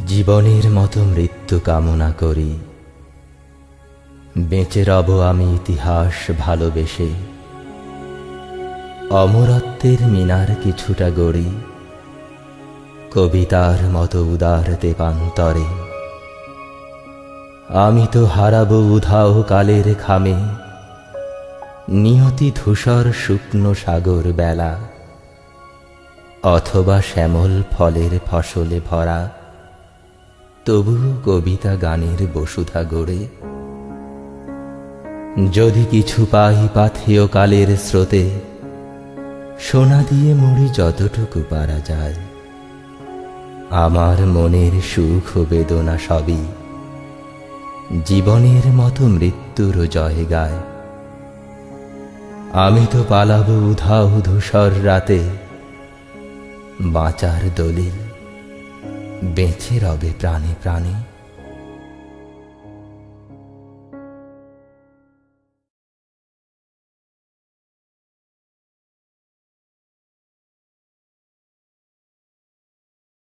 জীবনের মতো মৃত্যু কামনা করি, বেঁচে রব আমি ইতিহাস ভালোবেসে। অমরত্বের মিনার কিছুটা গড়ি, কবিতার মতো উদার দেবান্তরে। আমি তো হারাবো উধাও কালের খামে, নিয়তি ধূসর শুকনো সাগর বেলা, অথবা শ্যামল ফলের ফসলে ভরা তবুও কবিতা গানের বসুধা গড়ে। যদি কিছু পাই পাথেয় কালের স্রোতে, সোনা দিয়ে মুড়ি যতটুকু পারা যায়। আমার মনের সুখ ও বেদনা সবই জীবনের মতো মৃত্যুর জয় গায়। আমি তো পালাবো উধাও ধূসর রাতে, বাঁচার দলিল বেঁচে রবে প্রাণে প্রাণে।